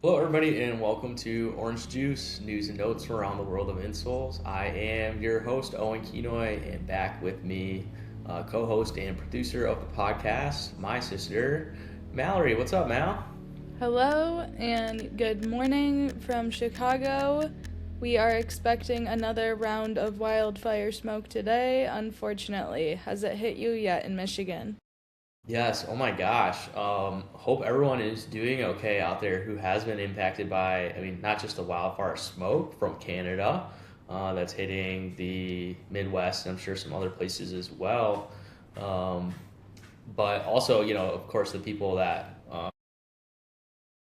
Hello, everybody, and welcome to Orange Juice News and Notes from around the world of insoles. I am your host, Owen, and back with me, co-host and producer of the podcast, my sister, Mallory. What's up, Mal? Hello and good morning from Chicago. We are expecting another round of wildfire smoke today, unfortunately. Has it hit you yet in Michigan? Yes. Oh my gosh. Hope everyone is doing okay out there who has been impacted by, not just the wildfire smoke from Canada, that's hitting the Midwest, and I'm sure some other places as well. Um, but also, of course, the people that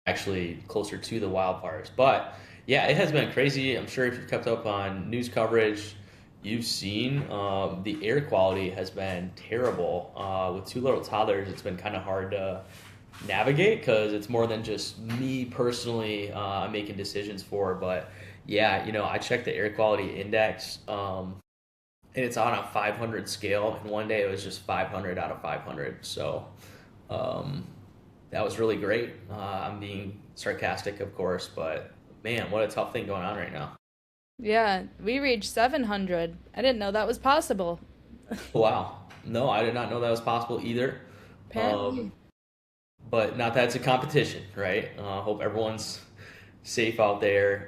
actually closer to the wildfires. But yeah, it has been crazy. I'm sure if you've kept up on news coverage, you've seen the air quality has been terrible. With two little toddlers, it's been kind of hard to navigate because it's more than just me personally making decisions for. But yeah, I checked the air quality index. And it's on a 500 scale, and one day it was just 500 out of 500. So um, that was really great. I'm being sarcastic, of course, but man, what a tough thing going on right now. Yeah, we reached 700. I didn't know that was possible. Wow. No, I did not know that was possible either. Um, Apparently. but not that it's a competition, right? Hope everyone's safe out there,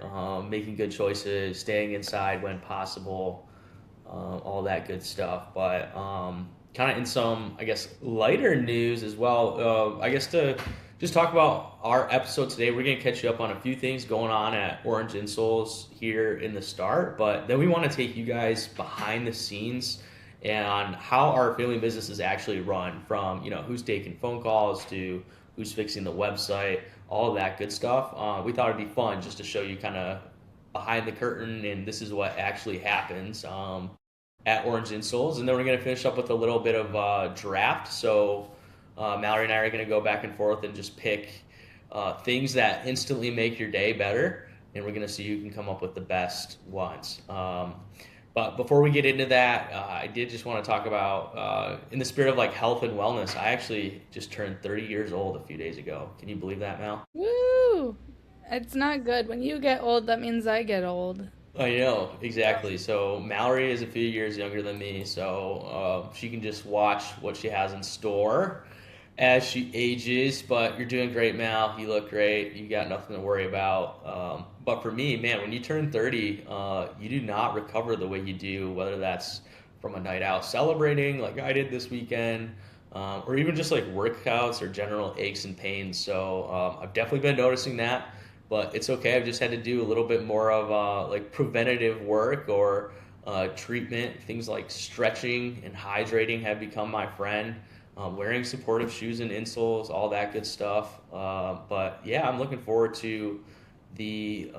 making good choices, staying inside when possible, all that good stuff. But kind of in some, I guess, lighter news as well. I guess to just talk about our episode today, we're going to catch you up on a few things going on at Orange Insoles here in the start. But then we want to take you guys behind the scenes and on how our family business is actually run, from who's taking phone calls to who's fixing the website, all of that good stuff. We thought it'd be fun just to show you kind of behind the curtain, and this is what actually happens at Orange Insoles. And then we're going to finish up with a little bit of draft. So Mallory and I are going to go back and forth and just pick things that instantly make your day better, and we're going to see who can come up with the best ones. But before we get into that, I did just want to talk about, in the spirit of like health and wellness, I actually just turned 30 years old a few days ago. Can you believe that, Mal? Woo! It's not good. When you get old, that means I get old. I know, exactly. So Mallory is a few years younger than me, so she can just watch what she has in store as she ages. But you're doing great, Mal. You look great. You got nothing to worry about. But for me, man, when you turn 30, you do not recover the way you do, whether that's from a night out celebrating like I did this weekend, or even just like workouts or general aches and pains. So I've definitely been noticing that, but it's okay. I've just had to do a little bit more of like preventative work or treatment. Things like stretching and hydrating have become my friend. Wearing supportive shoes and insoles, all that good stuff. But yeah, I'm looking forward to the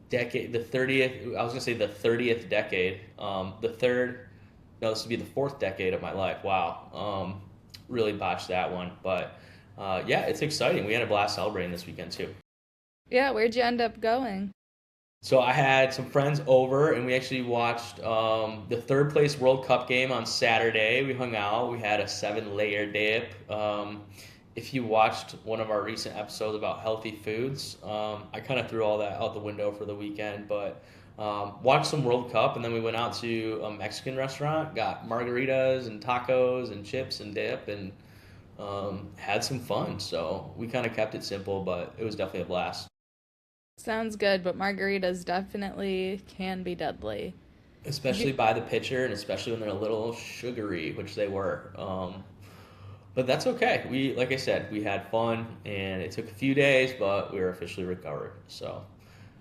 decade, the 30th. I was gonna say the 30th decade. The third. No, this would be the fourth decade of my life. Wow. Really botched that one, but yeah, it's exciting. We had a blast celebrating this weekend too. Yeah, where'd you end up going? So I had some friends over, and we actually watched the third place World Cup game on Saturday. We hung out. We had a 7 layer dip. If you watched one of our recent episodes about healthy foods, I kind of threw all that out the window for the weekend, but watched some World Cup, and then we went out to a Mexican restaurant, got margaritas and tacos and chips and dip, and had some fun. So we kind of kept it simple, but it was definitely a blast. Sounds good, but margaritas definitely can be deadly. Did Especially you, by the pitcher, and especially when they're a little sugary, which they were. But that's okay. We, like I said, we had fun, and it took a few days, but we were officially recovered. So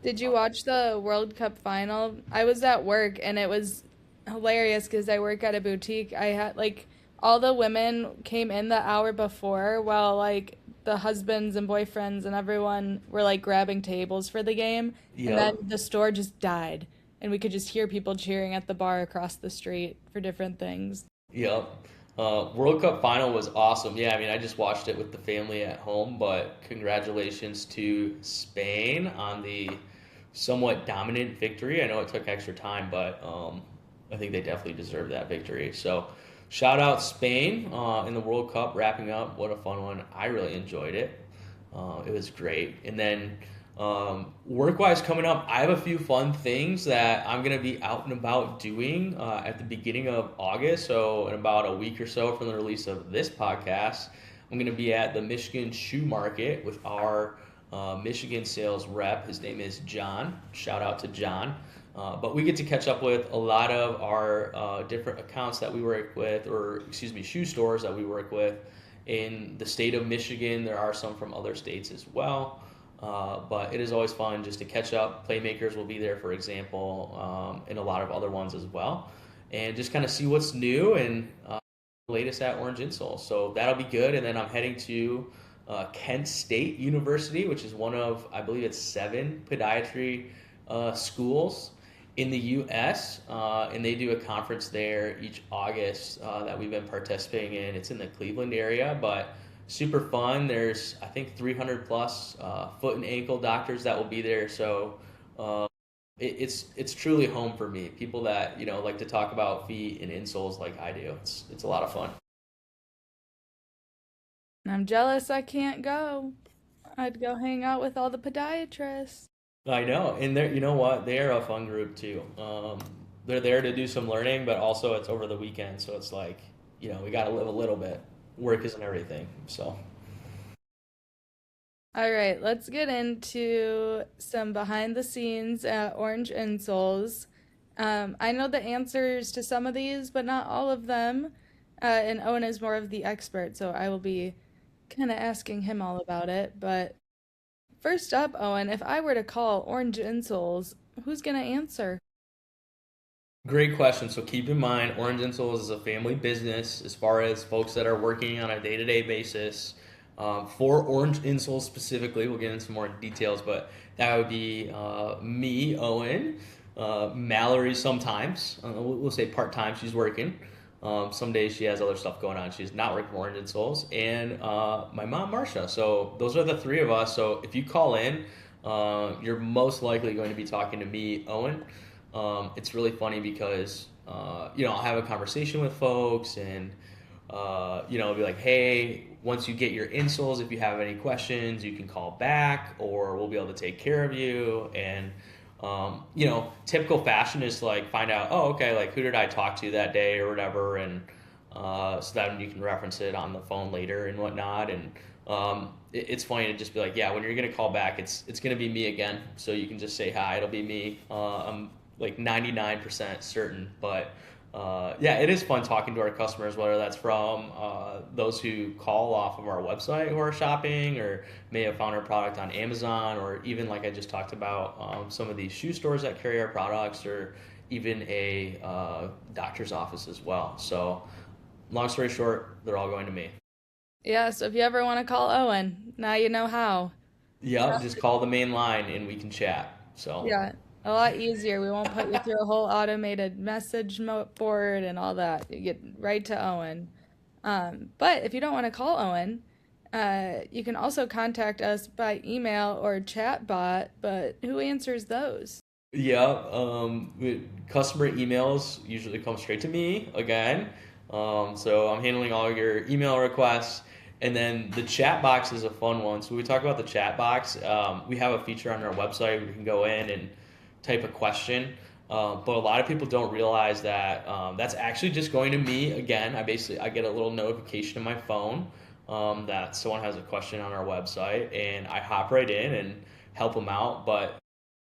did you watch the World Cup final? I was at work and it was hilarious because I work at a boutique. I had like all the women came in the hour before while like the husbands and boyfriends and everyone were like grabbing tables for the game. And then yep, the store just died. And we could just hear people cheering at the bar across the street for different things. yep. World Cup final was awesome. Yeah, I just watched it with the family at home, but congratulations to Spain on the somewhat dominant victory. I know it took extra time, but I think they definitely deserve that victory. So shout out Spain in the World Cup wrapping up. What a fun one. I really enjoyed it. It was great. And then work-wise coming up, I have a few fun things that I'm gonna be out and about doing at the beginning of August. So in about a week or so from the release of this podcast, I'm gonna be at the Michigan Shoe Market with our Michigan sales rep. His name is John. Shout out to John. But we get to catch up with a lot of our different accounts that we work with, or excuse me, shoe stores that we work with in the state of Michigan. There are some from other states as well. But it is always fun just to catch up. Playmakers will be there, for example, and a lot of other ones as well. And just kind of see what's new and latest at Orange Insoles. So that'll be good. And then I'm heading to Kent State University, which is one of, I believe it's 7 podiatry schools in the U.S. And they do a conference there each August that we've been participating in. It's in the Cleveland area, but super fun. There's, I think, 300 plus foot and ankle doctors that will be there. So it's truly home for me. People that like to talk about feet and insoles like I do. It's a lot of fun. I'm jealous I can't go. I'd go hang out with all the podiatrists. I know, and they're you know what they are a fun group too. They're there to do some learning, but also it's over the weekend, so it's like we got to live a little bit. Work isn't everything, so. All right, let's get into some behind the scenes at Orange Insoles. I know the answers to some of these, but not all of them. And Owen is more of the expert, so I will be kind of asking him all about it. But first up, Owen, if I were to call Orange Insoles, who's going to answer? Great question. So keep in mind, Orange Insoles is a family business as far as folks that are working on a day-to-day basis. For Orange Insoles specifically, we'll get into more details, but that would be me, Owen, Mallory sometimes. We'll say part-time, she's working. Some days she has other stuff going on. She's not working for Orange Insoles. And my mom, Marcia. So those are the 3 of us. So if you call in, you're most likely going to be talking to me, Owen. It's really funny because, I'll have a conversation with folks and, it'll be like, hey, once you get your insoles, if you have any questions, you can call back or we'll be able to take care of you. And, typical fashion is to like find out, oh, okay, like who did I talk to that day or whatever. And, so that you can reference it on the phone later and whatnot. And, it's funny to just be like, yeah, when you're going to call back, it's going to be me again. So you can just say hi, it'll be me. I'm like 99% certain, but yeah, it is fun talking to our customers, whether that's from those who call off of our website who are shopping or may have found our product on Amazon, or even like I just talked about, some of these shoe stores that carry our products, or even a doctor's office as well. So long story short, they're all going to me. Yeah, so if you ever want to call Owen, now you know how. Yep, just call the main line and we can chat. So Yeah, a lot easier. We won't put you through a whole automated message board and all that. You get right to Owen. But if you don't want to call Owen, you can also contact us by email or chat bot, but who answers those? yeah, customer emails usually come straight to me again. So I'm handling all your email requests. And then the chat box is a fun one. So we talk about the chat box. We have a feature on our website where you can go in and type a question. But a lot of people don't realize that that's actually just going to me again. I get a little notification on my phone that someone has a question on our website, and I hop right in and help them out. But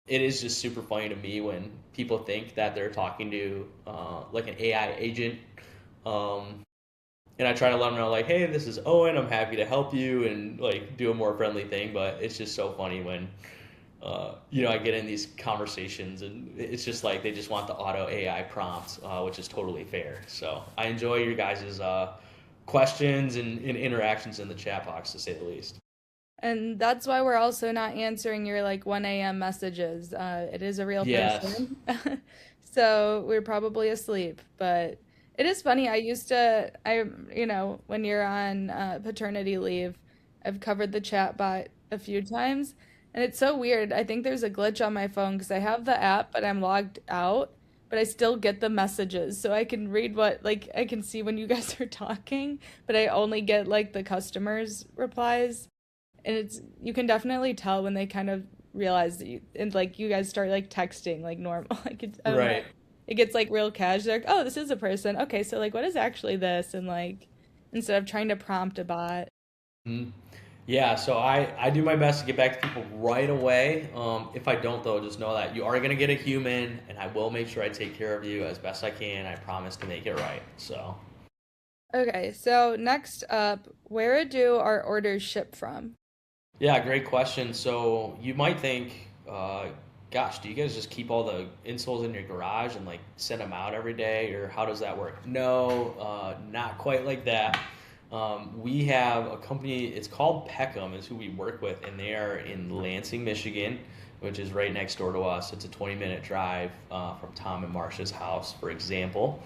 it is just super funny to me when people think that they're talking to like an AI agent. And I try to let them know, like, hey, this is Owen. I'm happy to help you and like do a more friendly thing. But it's just so funny when I get in these conversations and it's just like they just want the auto AI prompt, which is totally fair. So I enjoy your guys' questions and interactions in the chat box, to say the least. And that's why we're also not answering your like 1 a.m. messages. It is a real Yes. person. So we're probably asleep. But it is funny. When you're on paternity leave, I've covered the chat bot a few times. And it's so weird. I think there's a glitch on my phone because I have the app, but I'm logged out. But I still get the messages. So I can read I can see when you guys are talking, but I only get like the customers' replies. and it's you can definitely tell when they kind of realize that and like you guys start like texting like normal. Like I don't know. Right. It gets like real casual. They're like, oh, this is a person. Okay, so like what is actually this? And like instead of trying to prompt a bot. Mhm. Yeah, so I do my best to get back to people right away. If I don't, though, just know that you are going to get a human, and I will make sure I take care of you as best I can. I promise to make it right. So, Okay, so next up, where do our orders ship from? yeah, great question. So, you might think, gosh, do you guys just keep all the insoles in your garage and like send them out every day, or how does that work? No, not quite like that. We have a company, it's called Peckham, is who we work with, and they are in Lansing, Michigan, which is right next door to us. It's a 20-minute drive from Tom and Marcia's house, for example.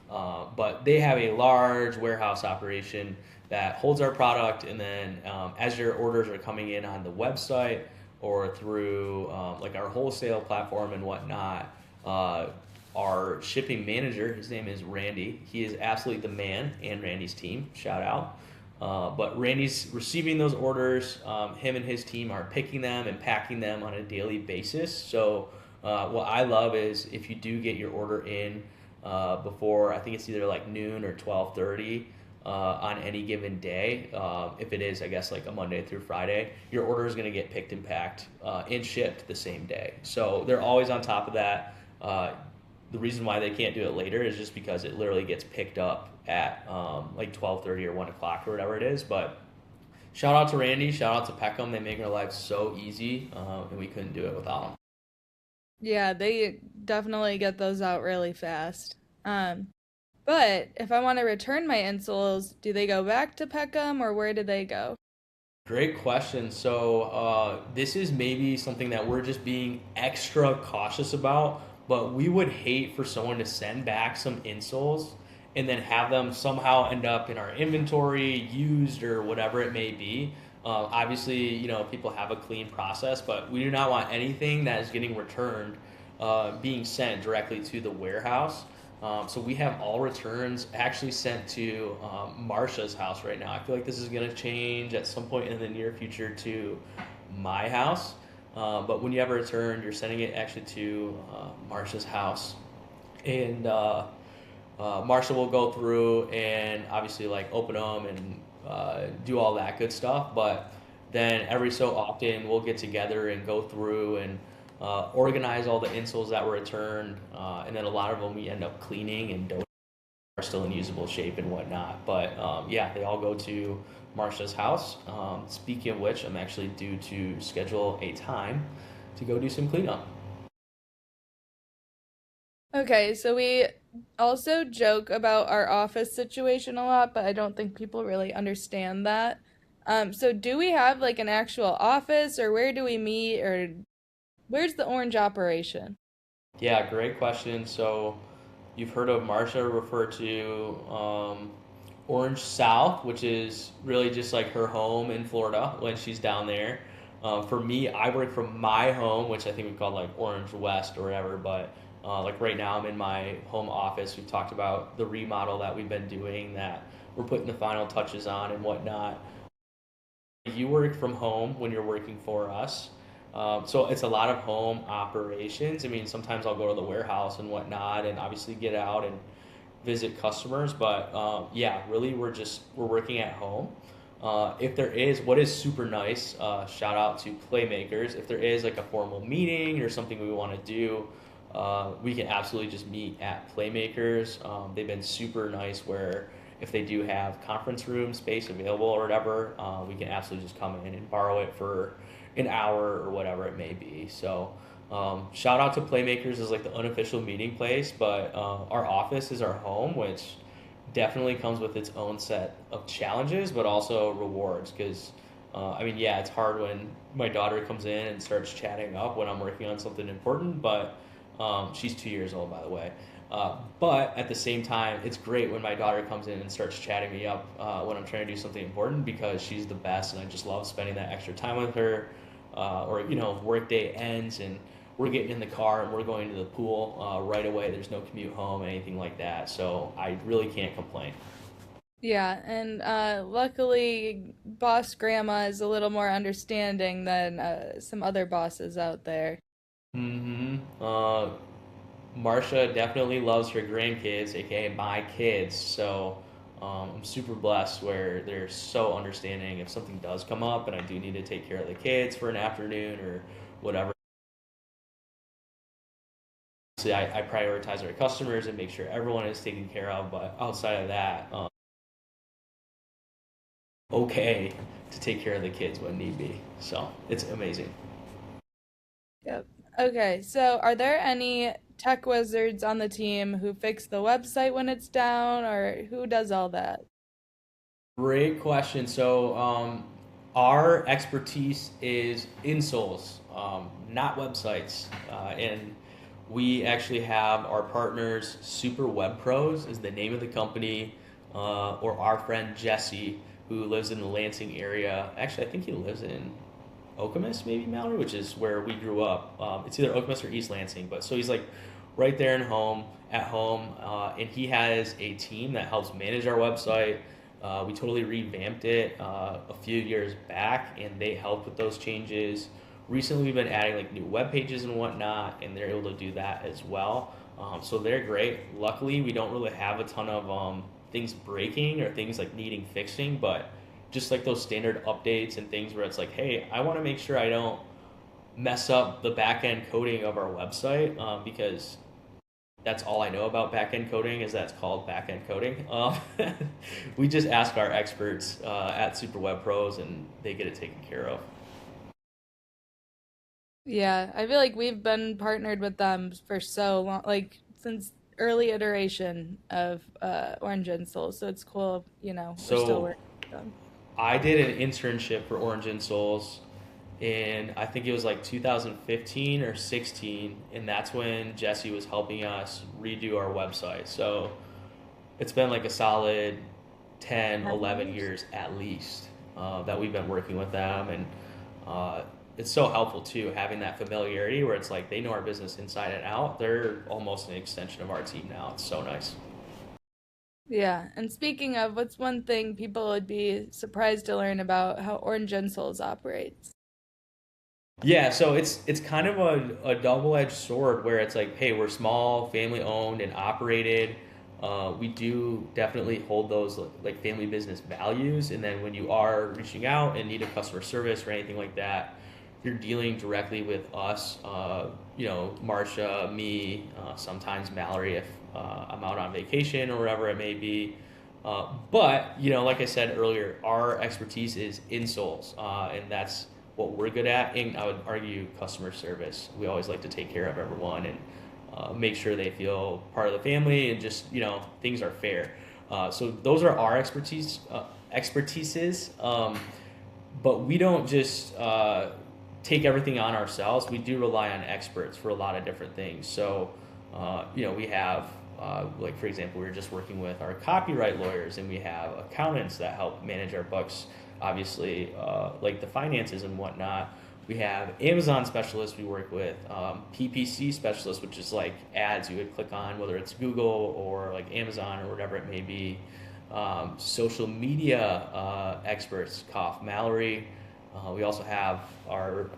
But they have a large warehouse operation that holds our product, and then as your orders are coming in on the website or through like our wholesale platform and whatnot, our shipping manager, his name is Randy. He is absolutely the man, and Randy's team, shout out. But Randy's receiving those orders. Him and his team are picking them and packing them on a daily basis. So what I love is if you do get your order in before, I think it's either like noon or 12:30 on any given day. If it is, I guess like a Monday through Friday, your order is going to get picked and packed and shipped the same day. So they're always on top of that. The reason why they can't do it later is just because it literally gets picked up at like 12:30 or 1 o'clock or whatever it is. But shout out to Randy, shout out to Peckham. They make our lives so easy, and we couldn't do it without them. Yeah, they definitely get those out really fast. Um, but if I want to return my insoles, do they go back to Peckham or where do they go? Great question. So this is maybe something that we're just being extra cautious about, but we would hate for someone to send back some insoles and then have them somehow end up in our inventory, used or whatever it may be. Obviously, people have a clean process, but we do not want anything that is getting returned being sent directly to the warehouse. So we have all returns actually sent to Marsha's house right now. I feel like this is going to change at some point in the near future to my house. But when you have a return, you're sending it actually to Marsha's house. And Marsha will go through and obviously like open them and do all that good stuff. But then every so often we'll get together and go through and organize all the insoles that were returned, and then a lot of them we end up cleaning and are still in usable shape and whatnot. But yeah, they all go to Marsha's house. Speaking of which, I'm actually due to schedule a time to go do some cleanup. Okay, so we also joke about our office situation a lot, but I don't think people really understand that. So do we have like an actual office or where do we meet or where's the orange operation? Yeah, great question. So you've heard of Marsha refer to Orange South, which is really just like her home in Florida when she's down there. For me, I work from my home, which I think we call like Orange West or whatever. But like right now, I'm in my home office. We've talked about the remodel that we've been doing, that we're putting the final touches on and whatnot. You work from home when you're working for us. So it's a lot of home operations. I mean, sometimes I'll go to the warehouse and whatnot, and obviously get out and visit customers. But yeah, really, we're working at home. If there is, what is super nice, shout out to Playmakers. If there is like a formal meeting or something we want to do, we can absolutely just meet at Playmakers. They've been super nice where if they do have conference room space available or whatever, we can absolutely just come in and borrow it for an hour or whatever it may be. So shout out to Playmakers as like the unofficial meeting place, but our office is our home, which definitely comes with its own set of challenges, but also rewards. Because I mean, yeah, it's hard when my daughter comes in and starts chatting up when I'm working on something important, but she's 2 years old, by the way. But at the same time, it's great when my daughter comes in and starts chatting me up when I'm trying to do something important, because she's the best, and I just love spending that extra time with her. Or work day ends and we're getting in the car and we're going to the pool right away. There's no commute home, anything like that. So I really can't complain. Yeah, and luckily, boss grandma is a little more understanding than some other bosses out there. Marsha definitely loves her grandkids, aka my kids. So I'm super blessed where they're so understanding. If something does come up and I do need to take care of the kids for an afternoon or whatever, so I prioritize our customers and make sure everyone is taken care of. But outside of that, okay to take care of the kids when need be. So it's amazing. Yep. Okay, so are there any tech wizards on the team who fix the website when it's down, or who does all that? Great question. So, our expertise is insoles, not websites. And we actually have our partners, Super Web Pros is the name of the company, or our friend Jesse, who lives in the Lansing area. Actually, I think he lives in Okemos, maybe Mallory, which is where we grew up. It's either Okemos or East Lansing, but so he's like right there at home, and he has a team that helps manage our website. We totally revamped it a few years back, and they helped with those changes. Recently, we've been adding like new web pages and whatnot, and they're able to do that as well. So they're great. Luckily, we don't really have a ton of things breaking or things like needing fixing, but just like those standard updates and things where it's like, hey, I want to make sure I don't mess up the back end coding of our website because that's all I know about back end coding is that's called back end coding. We just ask our experts at Super Web Pros and they get it taken care of. Yeah, I feel like we've been partnered with them for so long, like since early iteration of Orange Insoles. So it's cool, we're still So working with them. I did an internship for Orange Insoles in I think it was like 2015 or 16, and that's when Jesse was helping us redo our website. So it's been like a solid 10, 11 Partners? years at least that we've been working with them. And uh, it's so helpful too, having that familiarity where it's like they know our business inside and out. They're almost an extension of our team now. It's so nice. Yeah, and speaking of, what's one thing people would be surprised to learn about how Orange Insoles operates? Yeah, so it's kind of a double-edged sword where it's like, hey, we're small, family owned and operated. We do definitely hold those like family business values, and then when you are reaching out and need a customer service or anything like that, you're dealing directly with us. Marcia, me, sometimes Mallory if I'm out on vacation or whatever it may be. But like I said earlier, our expertise is insoles, and that's what we're good at. And I would argue customer service. We always like to take care of everyone and make sure they feel part of the family, and just things are fair. So those are our expertises. But we don't just take everything on ourselves. We do rely on experts for a lot of different things. So, we have, like, for example, we were just working with our copyright lawyers, and we have accountants that help manage our books, obviously, like the finances and whatnot. We have Amazon specialists we work with, PPC specialists, which is like ads you would click on, whether it's Google or like Amazon or whatever it may be. Social media experts, Koff, Mallory. We also have our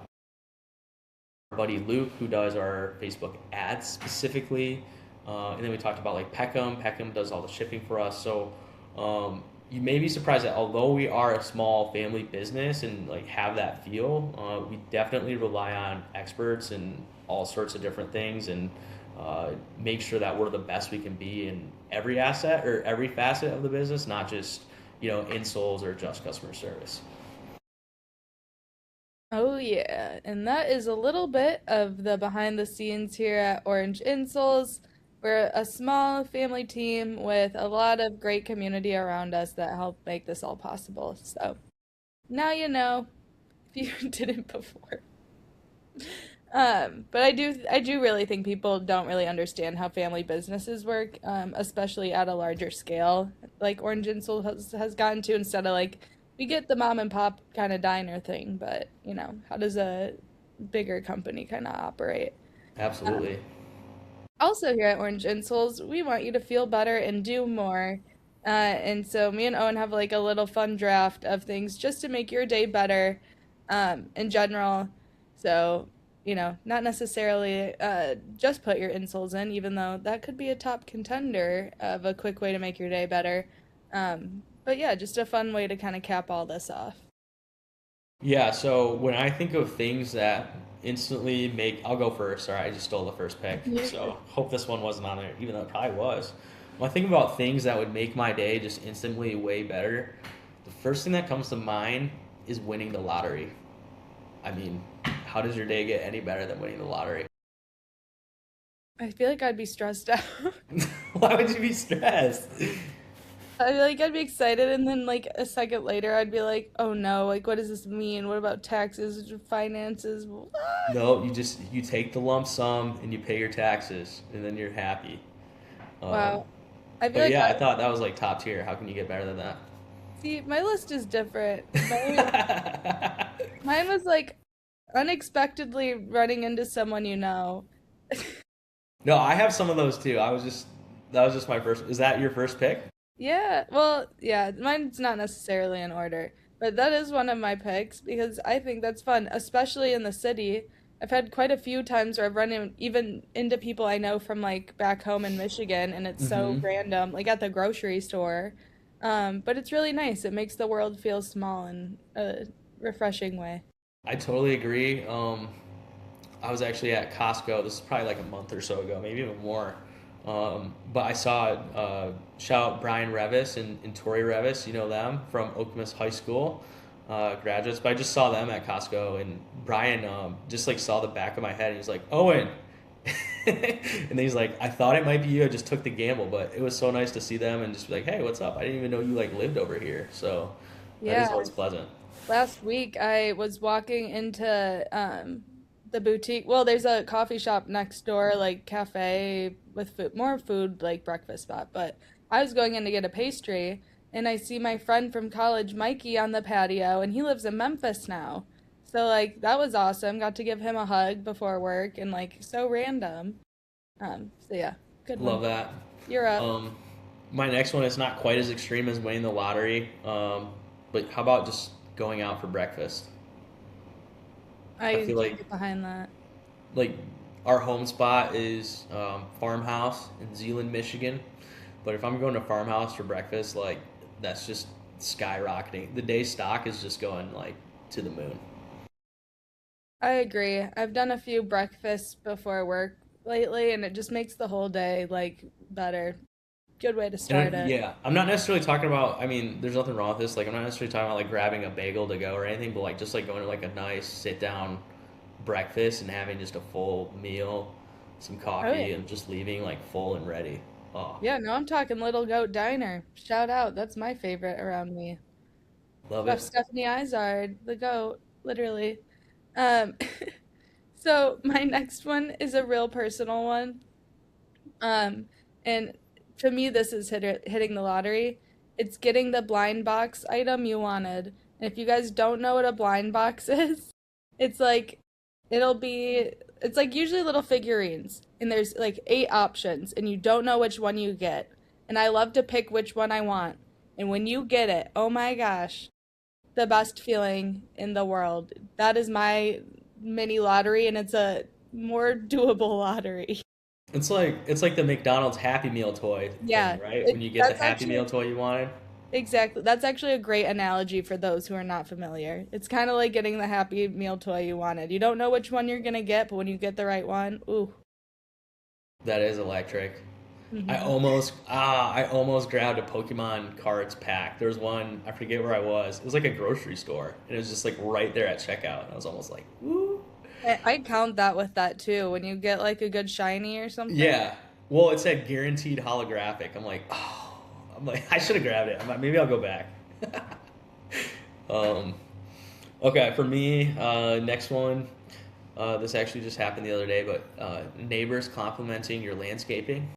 buddy Luke, who does our Facebook ads specifically. And then we talked about like Peckham. Peckham does all the shipping for us. So you may be surprised that although we are a small family business and like have that feel, we definitely rely on experts and all sorts of different things, and make sure that we're the best we can be in every asset or every facet of the business, not just insoles or just customer service. Oh, yeah. And that is a little bit of the behind the scenes here at Orange Insoles. We're a small family team with a lot of great community around us that help make this all possible. So now you know if you didn't before. But I do really think people don't really understand how family businesses work, especially at a larger scale, like Orange Insul has gotten to, instead of like we get the mom and pop kind of diner thing, but how does a bigger company kind of operate? Um, Absolutely. Also here at Orange Insoles, we want you to feel better and do more. And so me and Owen have like a little fun draft of things just to make your day better, in general. So, not necessarily just put your insoles in, even though that could be a top contender of a quick way to make your day better. But yeah, just a fun way to kind of cap all this off. Yeah, so when I think of things that instantly make, I'll go first. Sorry, I just stole the first pick. So hope this one wasn't on there, even though it probably was. When I think about things that would make my day just instantly way better, the first thing that comes to mind is winning the lottery. I mean, how does your day get any better than winning the lottery? I feel like I'd be stressed out. Why would you be stressed? I feel like I'd be excited, and then like a second later, I'd be like, "Oh no! Like, what does this mean? What about taxes, finances?" What? No, you take the lump sum and you pay your taxes, and then you're happy. Um, Wow. I feel but like yeah, I thought that was like top tier. How can you get better than that? see, my list is different. Mine was like unexpectedly running into someone you know. No, I have some of those too. That was just my first. Is that your first pick? Yeah, well, yeah, mine's not necessarily in order, but that is one of my picks because I think that's fun, especially in the city. I've had quite a few times where I've run even into people I know from like back home in Michigan, and it's so Hmm. random, like at the grocery store. But it's really nice. It makes the world feel small in a refreshing way. I totally agree. I was actually at Costco. This is probably like a month or so ago, maybe even more. But I saw shout out Brian Revis and Tori Revis. You know them from Okemos High School graduates. But I just saw them at Costco, and Brian just like saw the back of my head, and he's like, Owen. And he's like, I thought it might be you. I just took the gamble, but it was so nice to see them and just be like, hey, what's up? I didn't even know you like lived over here. So that is Yeah, always pleasant. last week I was walking into the boutique. Well, there's a coffee shop next door, like cafe with food, more food like breakfast spot. But I was going in to get a pastry, and I see my friend from college, Mikey, on the patio, and he lives in Memphis now. So like that was awesome. Got to give him a hug before work, and like so random. So yeah, good one. Love that. You're up. Um, my next one is not quite as extreme as winning the lottery, but how about just going out for breakfast? I I feel can get behind that. like our home spot is farmhouse in Zeeland, Michigan. But if I'm going to farmhouse for breakfast, like that's just skyrocketing. The day stock is just going like to the moon. I agree. I've done a few breakfasts before work lately, and it just makes the whole day like better. Good way to start it. Yeah, I'm not necessarily talking about. I mean, there's nothing wrong with this. Like, I'm not necessarily talking about like grabbing a bagel to go or anything, but like just like going to like a nice sit down breakfast and having just a full meal, some Oh yeah. coffee, and just leaving like full and ready. Oh, Yeah, no, I'm talking Little Goat Diner. Shout out. That's my favorite around me. love Chef it. Stephanie Izard, the goat, literally. Um, so my next one is a real personal one. Um, and to me, this is hitting the lottery. It's getting the blind box item you wanted. And if you guys don't know what a blind box is, it's like it'll be it's like usually little figurines, and there's like eight options, and you don't know which one you get. And I love to pick which one I want. And when you get it, oh my gosh, the best feeling in the world. That is my mini lottery, and it's a more doable lottery. It's like the McDonald's Happy Meal toy thing, Yeah, right? When you get the that's Happy actually Meal toy you wanted. exactly that's actually a great analogy for those who are not familiar. It's kind of like getting the Happy Meal toy you wanted. You don't know which one you're gonna get, but when you get the right one, ooh. That is electric. Hmm. I almost grabbed a Pokemon cards pack. There was one, I forget where I was. It was like a grocery store, and it was just like right there at checkout. And I was almost like, woo. I count that with that too. When you get like a good shiny or something. Yeah. Well, it said guaranteed holographic. I'm like, I should have grabbed it. Maybe I'll go back. um, okay, for me, next one. This actually just happened the other day, but neighbors complimenting your landscaping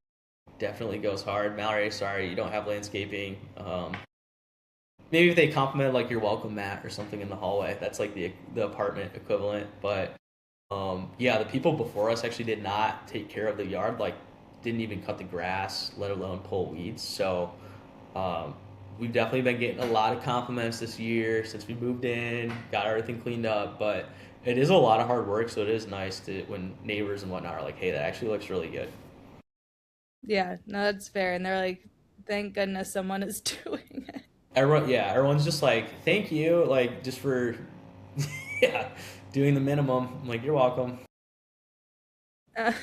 definitely goes hard. Mallory, sorry, you don't have landscaping. Maybe if they compliment like your welcome mat or something in the hallway, that's like the apartment equivalent. But yeah, the people before us actually did not take care of the yard. Like, didn't even cut the grass, let alone pull weeds. So Um, we've definitely been getting a lot of compliments this year since we moved in, got everything cleaned up, but it is a lot of hard work, so it is nice to when neighbors and whatnot are like, "Hey, that actually looks really good." Yeah, no, that's fair. And they're like, thank goodness someone is doing it. Everyone, yeah, everyone's just like, "Thank you," like just for yeah, doing the minimum. I'm like, "You're welcome." Uh,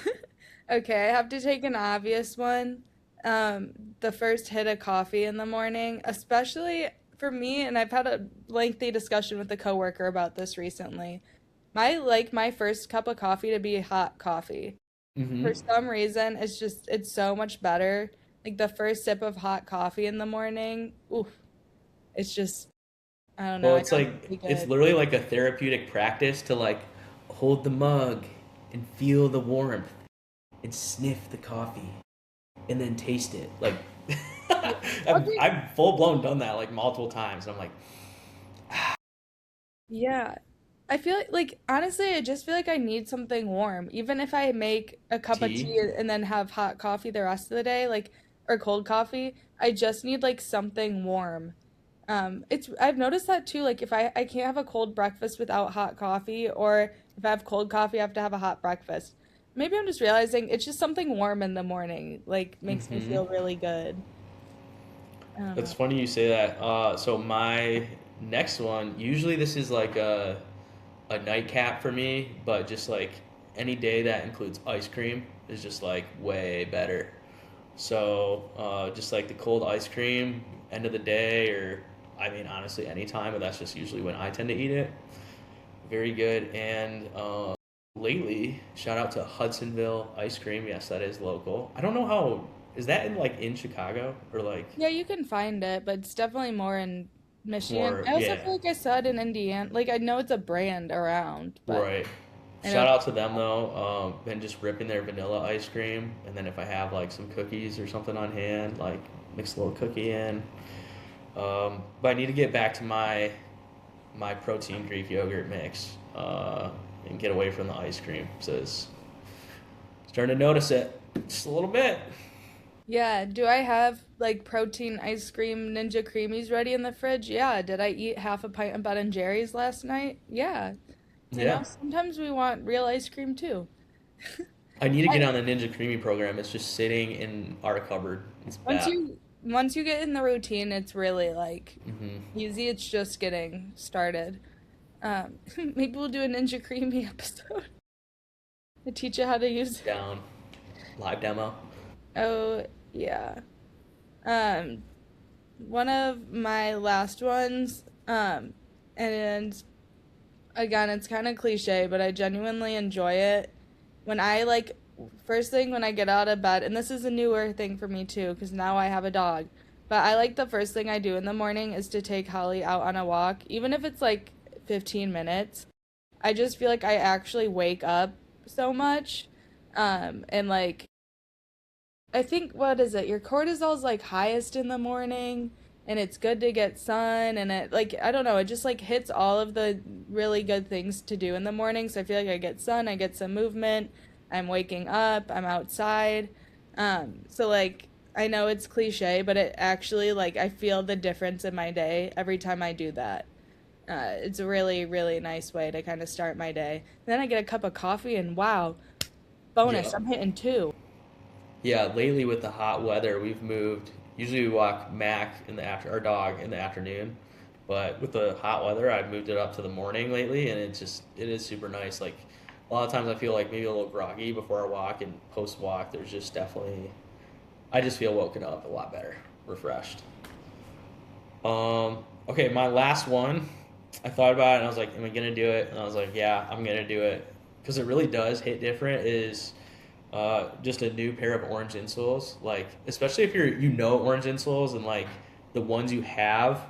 okay, I have to take an obvious one. The first hit of coffee in the morning, especially for me, and I've had a lengthy discussion with a coworker about this recently. I like my first cup of coffee to be hot coffee. For Hmm. some reason, it's so much better. Like the first sip of hot coffee in the morning, oof, it's just I don't know, Well, I it's know it's like really it's good. literally like a therapeutic practice to like hold the mug and feel the warmth and sniff the coffee and then taste it. Like Yeah. Okay. I've full blown done that like multiple times. And I'm like Yeah. I feel like honestly, I just feel like I need something warm. Even if I make a cup of tea. tea and then have hot coffee the rest of the day, like or cold coffee, I just need like something warm. It's I've noticed that too. Like if I can't have a cold breakfast without hot coffee, or if I have cold coffee, I have to have a hot breakfast. Maybe I'm just realizing it's just something warm in the morning, like makes me Hmm. feel really good. I don't It's know. funny you say that. So my next one, usually this is like a nightcap for me, but just like any day that includes ice cream is just like way better. So just like the cold ice cream, end of the day, or I mean honestly anytime, but that's just usually when I tend to eat it. Very good. And lately, shout out to Hudsonville Ice Cream. Yes, that is local. I don't know how is that in like in Chicago or like Yeah, you can find it, but it's definitely more in Michigan. more I also yeah. feel like I saw it in Indiana. Like I know it's a brand around, but Right. I know Shout out to them though. Been just ripping their vanilla ice cream, and then if I have like some cookies or something on hand, like mix a little cookie in. But I need to get back to my protein Greek yogurt mix and get away from the ice cream. So it's starting to notice it just a little bit. yeah, do I have like protein ice cream Ninja Creamies ready in the fridge? Yeah. Did I eat half a pint of Ben and Jerry's last night? Yeah. You know, Yeah, sometimes we want real ice cream too. I need to get I, on the Ninja Creamy program. It's just sitting in our cupboard. It's bad. once you get in the routine, it's really like Hmm. easy. It's just getting started. Maybe we'll do a Ninja Creamy episode to teach you how to use it. Down live demo. Oh, yeah. Um, One of my last ones, and again, it's kind of cliche, but I genuinely enjoy it. When I like, first thing when I get out of bed, and this is a newer thing for me too, because now I have a dog, but I like the first thing I do in the morning is to take Holly out on a walk, even if it's like 15 minutes. I just feel like I actually wake up so much. And like, I think what is it? Your cortisol's like highest in the morning and it's good to get sun and it like I don't know, it just like hits all of the really good things to do in the morning. So I feel like I get sun, I get some movement, I'm waking up, I'm outside. So like I know it's cliche, but it actually like I feel the difference in my day every time I do that. It's a really, really nice way to kind of start my day. Then I get a cup of coffee and wow, bonus, Yep. I'm hitting two. Yeah, lately with the hot weather, we've moved. Usually we walk Mac in the after our dog in the afternoon, but with the hot weather, I've moved it up to the morning lately, and it is super nice. Like a lot of times, I feel like maybe a little groggy before I walk, and post walk, there's just definitely I just feel woken up a lot better, refreshed. Okay, my last one, I thought about it and I was like, am I gonna do it? And I was like, yeah, I'm gonna do it because it really does hit different. Is just a new pair of orange insoles. Like, especially if you know orange insoles and like the ones you have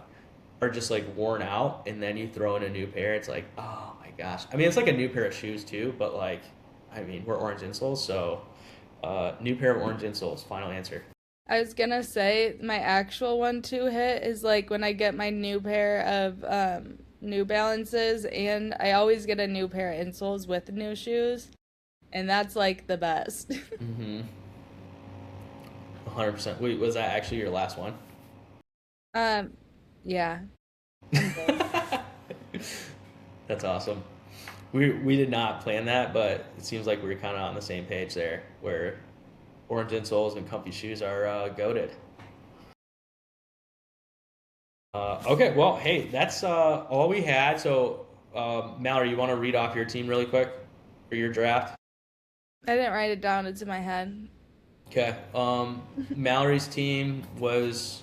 are just like worn out, and then you throw in a new pair. It's like, oh my gosh. I mean, it's like a new pair of shoes too, but like, I mean, we're orange insoles, so new pair of orange insoles. Final answer. I was gonna say my actual one two hit is like when I get my new pair of New Balances and I always get a new pair of insoles with new shoes and that's like the best. Mm-hmm. 100%. Wait, was that actually your last one? Um, yeah, I'm good. That's awesome. We did not plan that, but it seems like we were kind of on the same page there, where orange insoles and comfy shoes are goated. Okay, well, hey, that's all we had. So, Mallory, you want to read off your team really quick for your draft? I didn't write it down. It's in my head. Okay. Mallory's team was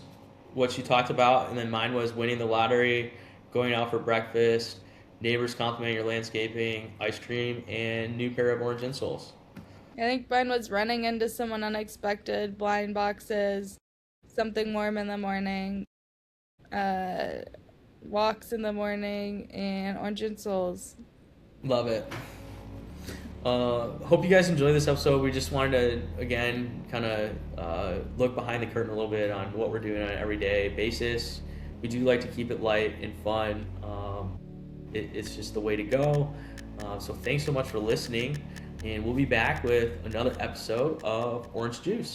what she talked about, and then mine was winning the lottery, going out for breakfast, neighbors complimenting your landscaping, ice cream, and new pair of orange insoles. I think mine was running into someone unexpected, blind boxes, something warm in the morning, uh, walks in the morning, and orange and souls. Love it. Hope you guys enjoy this episode. We just wanted to, again, kind of look behind the curtain a little bit on what we're doing on an everyday basis. We do like to keep it light and fun. It's just the way to go. So thanks so much for listening, and we'll be back with another episode of Orange Juice.